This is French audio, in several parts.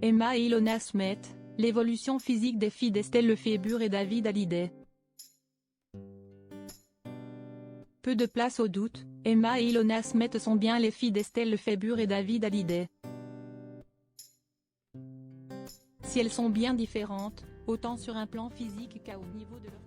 Emma et Ilona Smet, l'évolution physique des filles d'Estelle Lefébure et David Hallyday. Peu de place au doute, Emma et Ilona Smet sont bien les filles d'Estelle Lefébure et David Hallyday. Si elles sont bien différentes, autant sur un plan physique qu'au niveau de leur...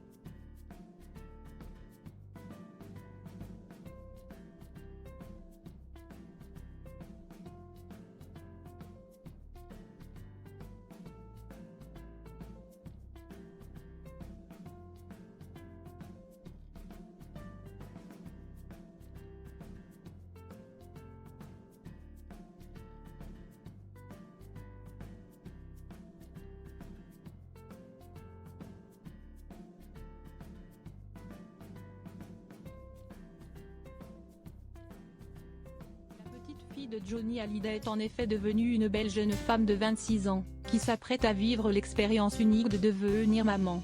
La petite fille de Johnny Hallyday est en effet devenue une belle jeune femme de 26 ans, qui s'apprête à vivre l'expérience unique de devenir maman.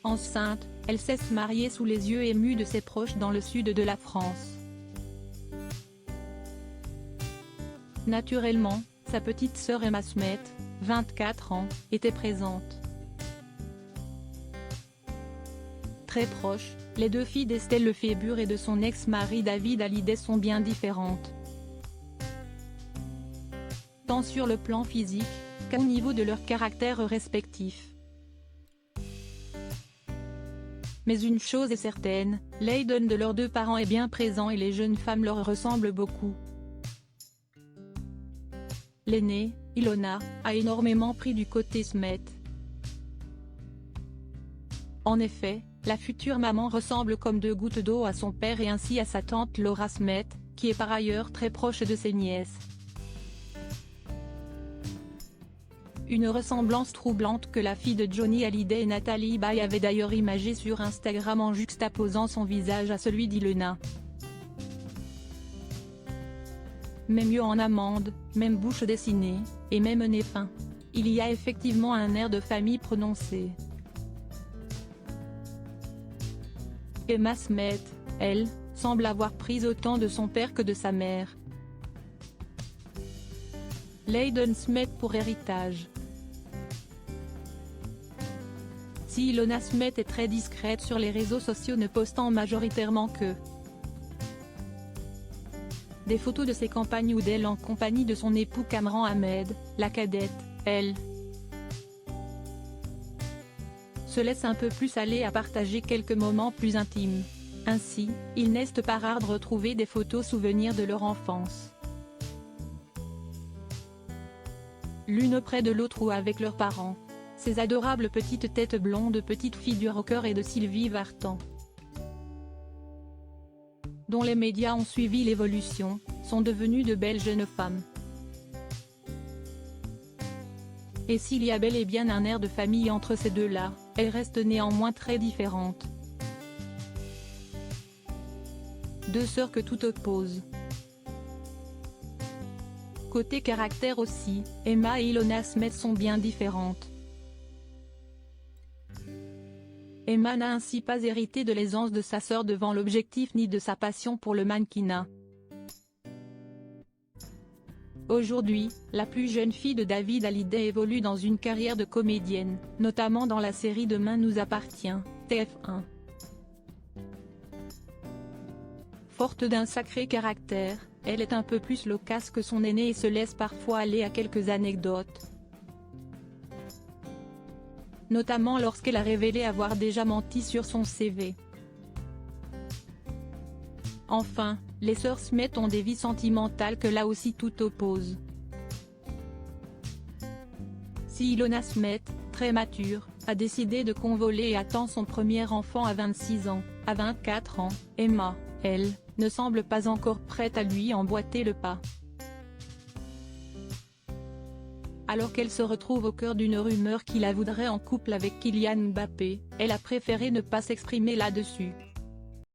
Enceinte, elle s'est mariée sous les yeux émus de ses proches dans le sud de la France. Naturellement, sa petite sœur Emma Smet, 24 ans, était présente. Très proches, les deux filles d'Estelle Lefébure et de son ex-mari David Hallyday sont bien différentes. Tant sur le plan physique, qu'au niveau de leurs caractères respectifs. Mais une chose est certaine, l'Aiden de leurs deux parents est bien présent et les jeunes femmes leur ressemblent beaucoup. L'aînée, Ilona, a énormément pris du côté Smet. En effet, la future maman ressemble comme deux gouttes d'eau à son père et ainsi à sa tante Laura Smet, qui est par ailleurs très proche de ses nièces. Une ressemblance troublante que la fille de Johnny Hallyday, Nathalie Baye, avait d'ailleurs imagée sur Instagram en juxtaposant son visage à celui d'Ilona. Même yeux en amande, même bouche dessinée, et même nez fin. Il y a effectivement un air de famille prononcé. Emma Smet, elle, semble avoir pris autant de son père que de sa mère. l'Aiden Smet pour héritage. Si Ilona Smet est très discrète sur les réseaux sociaux, ne postant majoritairement que des photos de ses campagnes ou d'elle en compagnie de son époux Kamran Ahmed, la cadette, elle se laisse un peu plus aller à partager quelques moments plus intimes. Ainsi, il n'est pas rare de retrouver des photos souvenirs de leur enfance. L'une auprès de l'autre ou avec leurs parents. Ces adorables petites têtes blondes, petites filles du rocker et de Sylvie Vartan, dont les médias ont suivi l'évolution, sont devenues de belles jeunes femmes. Et s'il y a bel et bien un air de famille entre ces deux-là, elles restent néanmoins très différentes. Deux sœurs que tout oppose. Côté caractère aussi, Emma et Ilona Smet sont bien différentes. Emma n'a ainsi pas hérité de l'aisance de sa sœur devant l'objectif ni de sa passion pour le mannequinat. Aujourd'hui, la plus jeune fille de David Hallyday évolue dans une carrière de comédienne, notamment dans la série Demain nous appartient, TF1. Forte d'un sacré caractère, elle est un peu plus loquace que son aînée et se laisse parfois aller à quelques anecdotes. Notamment lorsqu'elle a révélé avoir déjà menti sur son CV. Enfin, les sœurs Smet ont des vies sentimentales que là aussi tout oppose. Si Ilona Smet, très mature, a décidé de convoler et attend son premier enfant à 26 ans, à 24 ans, Emma, elle, ne semble pas encore prête à lui emboîter le pas. Alors qu'elle se retrouve au cœur d'une rumeur qui la voudrait en couple avec Kylian Mbappé, elle a préféré ne pas s'exprimer là-dessus.